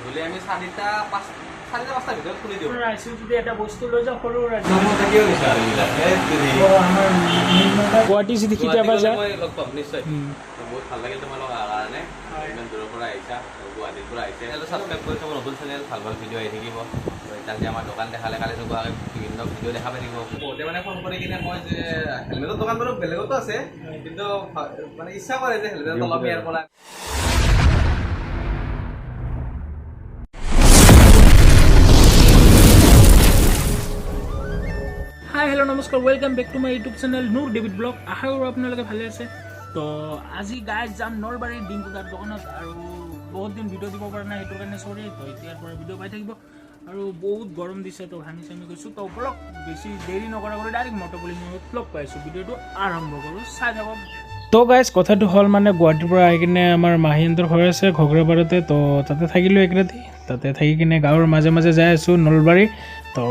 গধূলি আমি 4টা-5টা ভিতৰত খুলি দিওঁ ৰাইছো যদি এটা বস্তু লৈ যাওঁ সৰু ৰাইছো থাকিও গৈছে আৰু আমাৰ গুৱাহাটী চিটি কেতিয়াবা যায় মই লগ পাম নিশ্চয় বহুত ভাল লাগিল তোমালোক কাৰণে ইমান দূৰৰ পৰা আহিছা গুৱাহাটীৰ পৰা আহিছে চেনেলটো ছাবস্ক্ৰাইব কৰি থ'ব নতুন চেনেল ভাল ভাল ভিডিঅ' আহি থাকিব এতিয়া আমাৰ দোকান দেখালে কালি যোৱাকৈ বিভিন্ন ভিডিঅ' দেখা পাই থাকিব বহুতে মানে ফোন কৰি কিনে কয় যে হেলমেটৰ দোকান বাৰু বেলেগতো আছে কিন্তু মানে ইচ্ছা কৰে যে হেলমেটত অলপ ইয়াৰ পৰা হাই হেল্ল' নমস্কাৰ welcome back to my YouTube channel Noor David blog আশা কৰোঁ আপোনালোকে ভালে আছে তো আজি গাইজ যাম নলবাৰীৰ ডিম্পু দাৰ দোকানত আৰু বহুত দিন ভিডিঅ' দিব পৰা নাই সেইটো কাৰণে চৰি তো এতিয়াৰ পৰা ভিডিঅ' পাই থাকিব আৰু বহুত গৰম দিছে তো ঘামি চামি গৈছোঁ তো ব্লগ বেছি দেৰি নকৰা কৰি ডাইৰেক্ট মটৰ বুলি মই ব্লগ পাইছোঁ ভিডিঅ'টো আৰম্ভ কৰোঁ চাই থাকক তো গাইজ কথাটো হ'ল মানে গুৱাহাটীৰ পৰা আহি কিনে আমাৰ মাহীহঁতৰ ঘৰ আছে ঘগ্ৰাবাৰীতে তো তাতে থাকিলোঁ এক ৰাতি তাতে থাকি কিনে গাঁৱৰ মাজে মাজে যাই আছোঁ নলবাৰী তো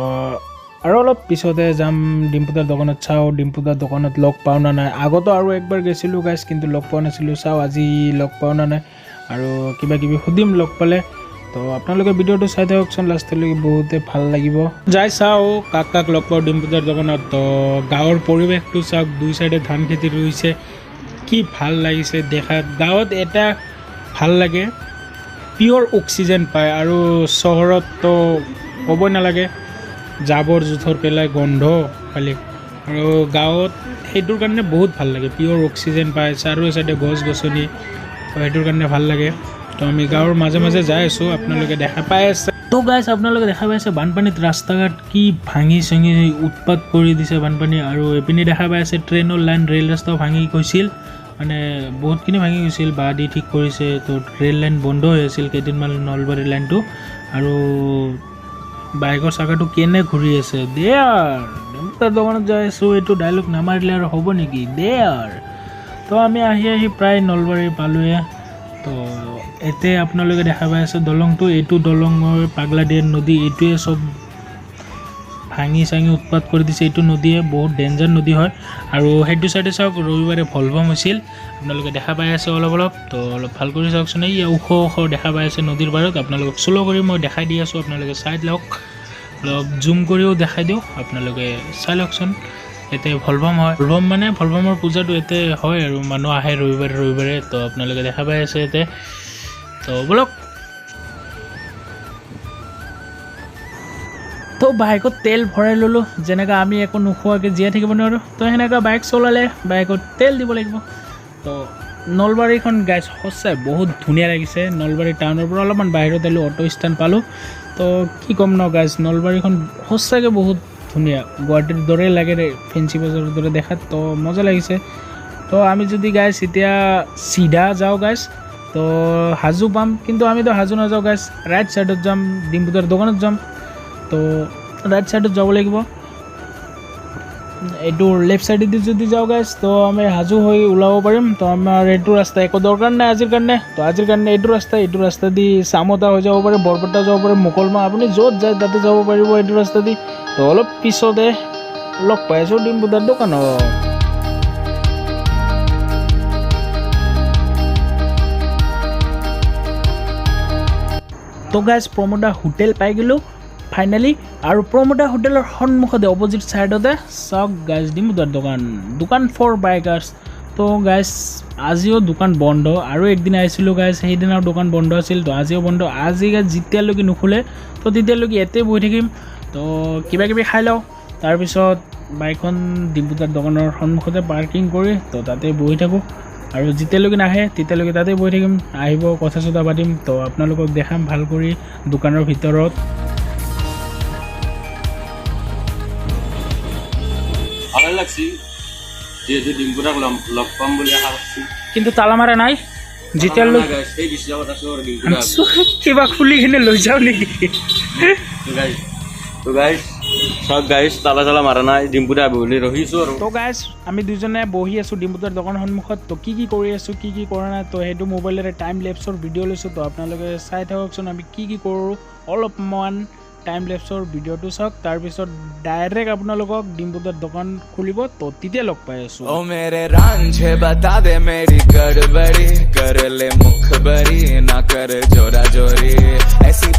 আৰু অলপ পিছতে যাম ডিম্পু দাৰ দোকানত চাওঁ ডিম্পু দাৰ দোকানত লগ পাওঁ না নাই আগতো আৰু একবাৰ গৈছিলোঁ গাইজ কিন্তু লগ পোৱা নাছিলোঁ চাওঁ আজি লগ পাওঁ না নাই আৰু কিবা কিবি সুধিম লগ পালে তো আপোনালোকে ভিডিঅ'টো চাই থাককচোন লাষ্টলৈকে বহুতে ভাল লাগিব যাই চাওঁ কাক কাক লগ পাওঁ ডিম্পু দাৰ দোকানত তো গাঁৱৰ পৰিৱেশটো চাওক দুই চাইডে ধান খেতি ৰুইছে কি ভাল লাগিছে দেখাত গাঁৱত এটা ভাল লাগে পিয়'ৰ অক্সিজেন পায় আৰু চহৰততো ক'বই নালাগে জাবৰ জোঁথৰ পেলাই গন্ধ খালি আৰু গাঁৱত সেইটোৰ কাৰণে বহুত ভাল লাগে পিয়'ৰ অক্সিজেন পায় চাৰিও চাইডে গছ গছনি তো সেইটোৰ কাৰণে ভাল লাগে তো আমি গাঁৱৰ মাজে মাজে যাই আছোঁ আপোনালোকে দেখা পাই আছে তো গাইজ আপোনালোকে দেখা পাই আছে বানপানীত ৰাস্তা ঘাট কি ভাঙি চাঙি উৎপাত কৰি দিছে বানপানী আৰু এইপিনে দেখা পাই আছে ট্ৰেইনৰ লাইন ৰেল ৰাস্তাও ভাঙি গৈছিল মানে বহুতখিনি ভাঙি গৈছিল বাঁহ দি ঠিক কৰিছে তো ৰেল লাইন বন্ধ হৈ আছিল কেইদিনমান নলবাৰী লাইনটো আৰু বাইকৰ চাকাটো কেনে ঘূৰি আছে দে তাৰ দোকানত যাই আছোঁ এইটো ডাইলগ নামাৰিলে আৰু হ'ব নেকি দে তো আমি আহি প্ৰায় নলবাৰী পালোঁৱে তো এতিয়া আপোনালোকে দেখা পাই আছে দলংটো এইটো দলঙৰ পাগলাদিয়া নদী এইটোৱে চব ভাঙি চাঙি উৎপাত কৰি দিছে এইটো নদীয়ে বহুত ডেঞ্জাৰ নদী হয় আৰু সেইটো চাইডে চাওক ৰবিবাৰে ভলবম হৈছিল আপোনালোকে দেখা পাই আছে অলপ তো অলপ ভাল কৰি চাওকচোন এই ওখ দেখা পাই আছে নদীৰ পাৰত আপোনালোকক শ্ল' কৰি মই দেখাই দি আছোঁ আপোনালোকে চাই লওক অলপ জুম কৰিও দেখাই দিওঁ আপোনালোকে চাই লওকচোন এতিয়া ভলবম হয় ভলবম মানে ভলবমৰ পূজাটো ইয়াতে হয় আৰু মানুহ আহে ৰবিবাৰে তো আপোনালোকে দেখা পাই আছে ইয়াতে তো বলক তো বাইকত তেল ভৰাই ল'লোঁ যেনেকৈ আমি একো নোখোৱাকৈ জীয়াই থাকিব নোৱাৰোঁ তো সেনেকৈ বাইক চলালে বাইকত তেল দিব লাগিব তো নলবাৰীখন গাইজ সঁচাই বহুত ধুনীয়া লাগিছে নলবাৰী টাউনৰ পৰা অলপমান বাহিৰত আহিলোঁ অটো ষ্টেণ্ড পালোঁ তো কি ক'ম ন গাইজ নলবাৰীখন সঁচাকৈ বহুত ধুনীয়া গুৱাহাটীৰ দৰে লাগে ফেঞ্চি বজাৰৰ দৰে দেখাত তো মজা লাগিছে তো আমি যদি গাইজ এতিয়া চিধা যাওঁ গাইজ তো হাজো পাম কিন্তু আমিতো হাজো নাযাওঁ গাইজ ৰাইট ছাইডত যাম ডিম্পু দাৰ দোকানত যাম তো ৰাইট ছাইডত যাব লাগিব এইটো লেফ্ট ছাইডেদি যদি যাওঁ গাইজ তো আমি হাজো হৈ ওলাব পাৰিম তো আমাৰ এইটো ৰাস্তা একো দৰকাৰ নাই আজিৰ কাৰণে এইটো ৰাস্তা দি চামতা হৈ যাব পাৰে বৰপেটা যাব পাৰে মুকলমা আপুনি য'ত যায় তাতে যাব পাৰিব এইটো ৰাস্তা দি তো অলপ পিছতে লগ পাই আছোঁ ডিম্পু দাৰ দোকানত তো গাইজ প্ৰমোদা হোটেল পাই গ'লোঁ ফাইনেলি আৰু প্ৰমোদা হোটেলৰ সন্মুখতে অপজিট ছাইডতে চাওক গাইজ ডিম্পু দাৰ দোকান ফৰ বাইকাৰ্ছ তো গাইজ আজিও দোকান বন্ধ আৰু একদিন আহিছিলোঁ গাইজ সেইদিনাও দোকান বন্ধ আছিল তো আজিও বন্ধ আজি গাইজ যেতিয়ালৈকে নুখোলে তো তেতিয়ালৈকে ইয়াতে বহি থাকিম তো কিবা কিবি খাই লওঁ তাৰপিছত বাইকখন ডিম্পু দাৰ দোকানৰ সন্মুখতে পাৰ্কিং কৰি তো তাতে বহি থাকোঁ আৰু যেতিয়ালৈকে নাহে তেতিয়ালৈকে তাতে বহি থাকিম আহিব কথা চথা পাতিম তো আপোনালোকক দেখাম ভাল কৰি দোকানৰ ভিতৰত ভাল লাগছি যেহেতু ডিম্পু দাক লগ পাম বুলি আশা কৰিছোঁ কিন্তু তালা মাৰা নাই যেতিয়ালৈকে সেই বিশ্বাসত আছোঁ আৰু ডিম্পু দা কিবা খুলি কিনে লৈ যাওঁ নেকি তো গাইজ চব গাইজ তালা চালা মাৰা নাই ডিম্পু দা বহি ৰহিছোঁ আৰু তো গাইজ আমি দুজনে বহি আছোঁ ডিম্পু দাৰ দোকানৰ সন্মুখত তো কি কৰি আছোঁ কি কৰা নাই তো সেইটো মোবাইলেৰে টাইম লেপছৰ ভিডিঅ' লৈছোঁ তো আপোনালোকে চাই থাককচোন আমি কি কৰোঁ অলপমান টাইম লেপছৰ ভিডিঅ'টো চাওক তাৰপিছত ডাইৰেক্ট আপোনালোকক ডিম্পু দাৰ দোকান খুলিব তো তেতিয়া লগ পাই আছোঁ ओ मेरे रांझे बता दे मेरी गड़बड़ी कर ले मुखबरी ना कर जोरा जोरी ऐसी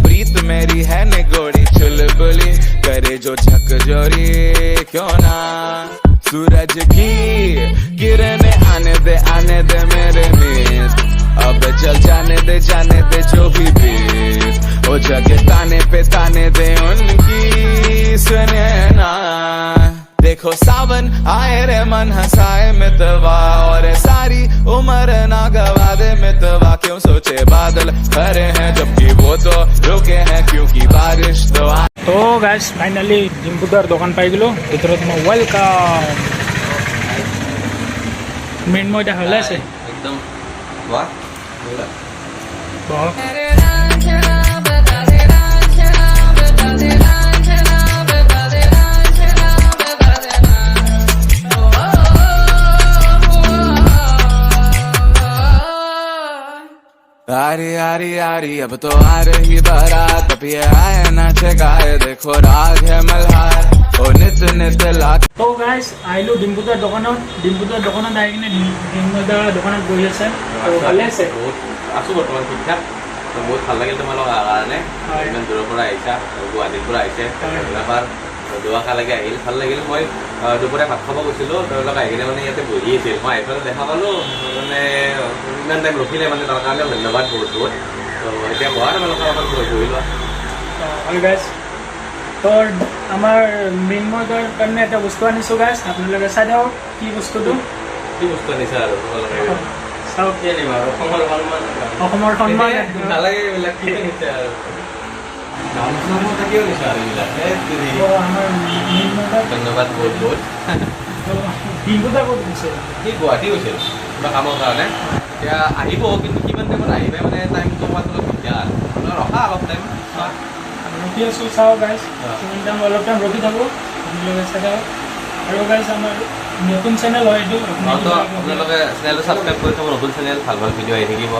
तिजोरी क्यों ना सूरज की किरणें आने दे मेरे मीत अब चल जाने दे जो भी बीत ओ जगह ताने दे उनकी सुने ना देखो सावन आए रे मन हंसाए मितवा और सारी उम्र ना गवा दे मितवा क्यों सोचे बादल खरे हैं जबकि वो तो रुके हैं क्योंकि बारिश तो তো গাইজ ফাইনালি ডিম্পু দাৰ দোকান পাই গ'লোঁ ভিতৰত মই ৱেলকাম মৃন্ময় দা ভালে আছে একদম বাহ বহ आरी अब तो आ रही बारात अब ये आए नाचे गाए देखो राग है मल्हार ओ नित लाख তো গাইজ আহিলোঁ ডিম্পু দাৰ দোকানত আহি কিনে ডিম্পু দাৰ দোকানত বহি আছে আৰু ভালে আছে আছোঁ বৰ্তমান ঠিক ঠাক বহুত ভাল লাগিল তোমালোক অহাৰ কাৰণে ইমান দূৰৰ পৰা আহিছা গুৱাহাটীৰ পৰা আহিছে এবাৰ দুৱাখালৈকে আহিল ভাল লাগিল মই দুপৰীয়া ভাত খাব গৈছিলোঁ তেওঁলোক আহি কিনে মানে ইয়াতে বহি আছিল মই আহি দেখা পালোঁ মানে ইমান টাইম ৰখিলে মানে তাৰ কাৰণে ধন্যবাদ বহুত তো এতিয়া বহা তোমালোক অকণমান বহি লোৱা আৰু গাইজ তোৰ আমাৰ মৃন্ময় দাৰ কাৰণে এটা বস্তু আনিছোঁ গাইজ আপোনালোকে চাই থাকক কি বস্তুটো কি বস্তু আনিছা আৰু তোমালোকে চাওক কি আনিম আৰু অসমৰ সন্মান নালাগে এইবিলাক কি আনিছে আৰু ধন্যবাদ বহুত ডিম্পু দা ক'ত দিছে সি গুৱাহাটী গৈছিল কিবা কামৰ কাৰণে এতিয়া আহিব কিন্তু কিমান টাইমত আহিলে মানে টাইমটো পোৱাটো অলপ দিগদাৰ ৰখা অলপ টাইম ৰখি আছোঁ চাওঁ গাইজ কিমান টাইম অলপ টাইম ৰখি থাকোঁ আপোনালোকে চাই থাকক আৰু গাইজ আমাৰ নতুন চেনেল হয় এইটো আপোনালোকে চেনেলটো ছাবস্ক্ৰাইব কৰি থ'ব নতুন চেনেল ভাল ভাল ভিডিঅ' আহি থাকিব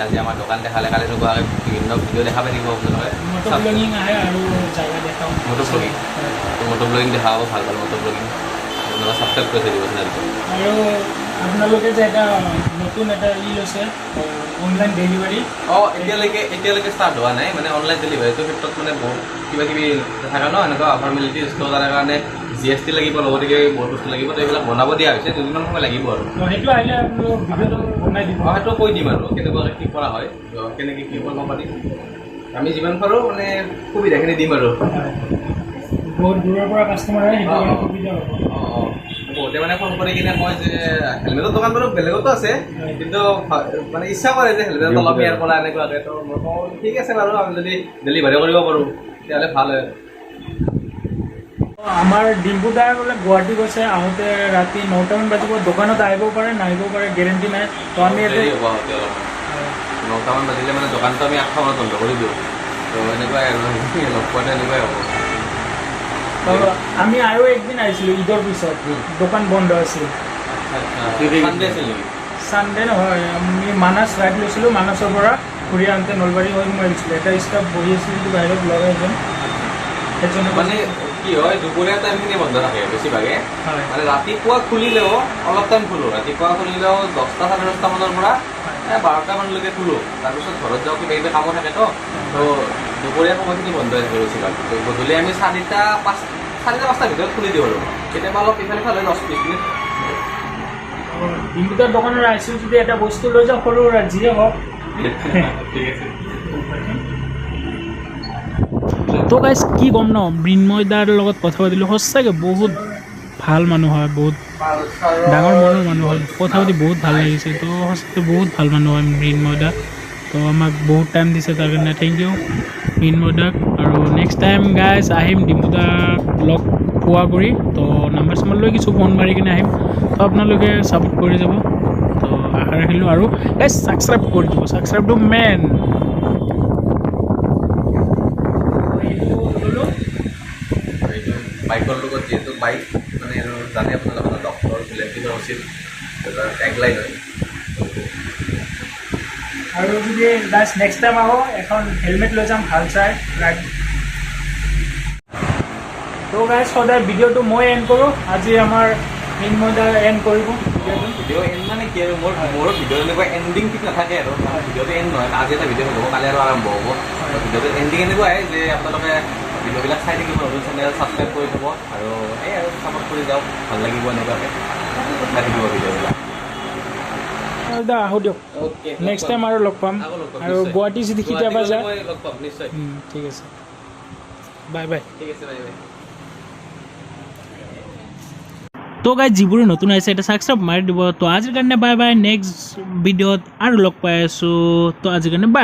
আজি আমাৰ দোকান দেখালে কালি নোপোৱাকৈ বিভিন্ন ভিডিঅ' দেখা পাই থাকিব আপোনালোকে মটো ব্লগিং আহে আৰু জাগা দেখাওঁ মটো ব্লগিং দেখা পাব ভাল ভাল মটো ব্লগিং আপোনালোকে ছাবস্ক্ৰাইব কৰি থৈ দিব চেনেলটো আৰু আপোনালোকে যে এটা নতুন এটা লৈছে অনলাইন ডেলিভাৰী এতিয়ালৈকে ষ্টাৰ্ট হোৱা নাই মানে অনলাইন ডেলিভাৰীটোৰ ক্ষেত্ৰত মানে বহুত কিবা কিবি থাকে ন এনেকুৱা ফৰ্মেলিটিজ তাৰ কাৰণে GST লাগিব লগতে বহুত বস্তু লাগিব তো এইবিলাক বনাব দিয়া হৈছে দুদিনমান সময় লাগিব আৰু সেইটো আহিলে আপোনালোক ভিডিঅ'টো বনাই দিব সেইটো কৈ দিম আৰু কেনেকুৱাকৈ কি কৰা হয় কেনেকৈ কি কৰিব পাৰি আমি যিমান পাৰোঁ মানে সুবিধাখিনি দিম আৰু বহুত দূৰৰ পৰা কাষ্টমাৰ আহে সেইটো সুবিধা হ'ব বহুতে মানে ফোন কৰি কিনে কয় যে হেলমেটৰ দোকান বাৰু বেলেগতো আছে কিন্তু মানে ইচ্ছা কৰে যে হেলমেটত অলপ ইয়াৰ পৰা এনেকুৱাকৈ তো মই কওঁ ঠিক আছে বাৰু আমি যদি ডেলিভাৰী কৰিব পাৰোঁ তেতিয়াহ'লে ভাল হয় আমাৰ ডিম্পু দাই বোলে গুৱাহাটী গৈছে আহোঁতে ৰাতি 9টামান বাজিব দোকানত আহিব পাৰে নাহিব পাৰে গেৰেণ্টি নাই তো আমি ইয়াতে 9টামান বাজিলে মানে দোকানটো আমি 8টা মানত বন্ধ কৰি দিওঁ তো এনেকুৱাই আৰু লগ পোৱাতে এনেকুৱাই হ'ব তো আমি আৰু একদিন আহিছিলোঁ ঈদৰ পিছত দোকান বন্ধ আছিল চানডে আছিল নেকি চানডে নহয় আমি মানাছ ৰাইড লৈছিলোঁ মানাছৰ পৰা ঘূৰি আহোঁতে নলবাৰী হৈ মই আহিছিলোঁ এটা ষ্টাফ বহি আছিল কিন্তু বাহিৰত লগাই এজন সেইজনে মানে কি হয় দুপৰীয়া টাইমখিনি বন্ধ থাকে বেছিভাগে মানে ৰাতিপুৱা খুলিলেও অলপ টাইম খোলোঁ ৰাতিপুৱা খুলিলেও 10টা 10:30 মানৰ পৰা 12টা মানলৈকে খোলোঁ তাৰপিছত ঘৰত যাওঁ কিবা কিবি কামো থাকে তো দুপৰীয়া সময়খিনি বন্ধ হৈ থাকে বেছিভাগ গধূলি আমি 4টা 5টাৰ ভিতৰত খুলি দিওঁ আৰু কেতিয়াবা অলপ ইফালে ফালে 10-20 মিনিট ডিম্পু দাৰ দোকানত আহিছোঁ যদি এটা বস্তু লৈ যাওঁ সৰু সুৰা যিয়ে হওক ঠিক আছে তো গাইজ কি ক'ম ন মৃন্ময় দাৰ লগত কথা পাতিলোঁ সঁচাকৈ বহুত ভাল মানুহ হয় বহুত ডাঙৰ মনৰ মানুহ হয় কথা পাতি বহুত ভাল লাগিছে তো সঁচাকৈ বহুত ভাল মানুহ হয় মৃন্ময় দা তো আমাক বহুত টাইম দিছে তাৰ কাৰণে থেংক ইউ মৃন্ময় দাক আৰু নেক্সট টাইম গাইজ আহিম ডিম্পু দাক লগ পোৱা কৰি তো নাম্বাৰ চাম্বাৰ লৈ কিছু ফোন মাৰি কিনে আহিম তো আপোনালোকে ছাপোৰ্ট কৰি যাব তো আশা ৰাখিলোঁ আৰু গাইজ ছাবস্ক্ৰাইব কৰি দিব ছাবস্ক্ৰাইবটো মেইন বাইকৰ লগত যিহেতু বাইক মানে আৰু জানে আপোনালোকে ডক্টৰ ইলেক্ট্ৰিকৰ উচিত এটা টেগলাইন হয় আৰু যদি লাষ্ট নেক্সট টাইম আহোঁ এখন হেলমেট লৈ যাম ভাল চাই ৰাইড তো গাইজ সদায় ভিডিঅ'টো মই এণ্ড কৰোঁ আজি আমাৰ মৃন্ময় দা এণ্ড কৰিব ভিডিঅ' এণ্ড মানে কি আৰু মোৰ ভিডিঅ' এনেকুৱা এণ্ডিং ঠিক নাথাকে আৰু ভিডিঅ'টো এণ্ড নহয় আজি এটা ভিডিঅ' হ'ব কালি আৰু আৰম্ভ হ'ব ভিডিঅ'টো এণ্ডিং এনেকুৱাই যে আপোনালোকে ভিডিঅ'বিলাক চাই থাকিব, নতুন চেনেল ছাবস্ক্ৰাইব কৰি থ'ব আৰু এই আৰু ছাপৰ্ট কৰি যাওক, ভাল লাগিব এনেকুৱাকৈ চাই থাকিব ভিডিঅ'বিলাক। দাদা আহোঁ দিয়ক, অ'কে, নেক্সট টাইম আৰু লগ পাম। আৰু গুৱাহাটী যদি কেতিয়াবা যায় লগ পাম নিশ্চয়। ঠিক আছে, বাই বাই। ঠিক আছে, বাই বাই। তো গাইজ যিবোৰে নতুন আহিছে এটা ছাবস্ক্ৰাইব মাৰি দিব। তো আজিৰ কাৰণে বাই বাই, নেক্সট ভিডিঅ'ত আৰু লগ পাই আছোঁ। তো আজিৰ কাৰণে বাই।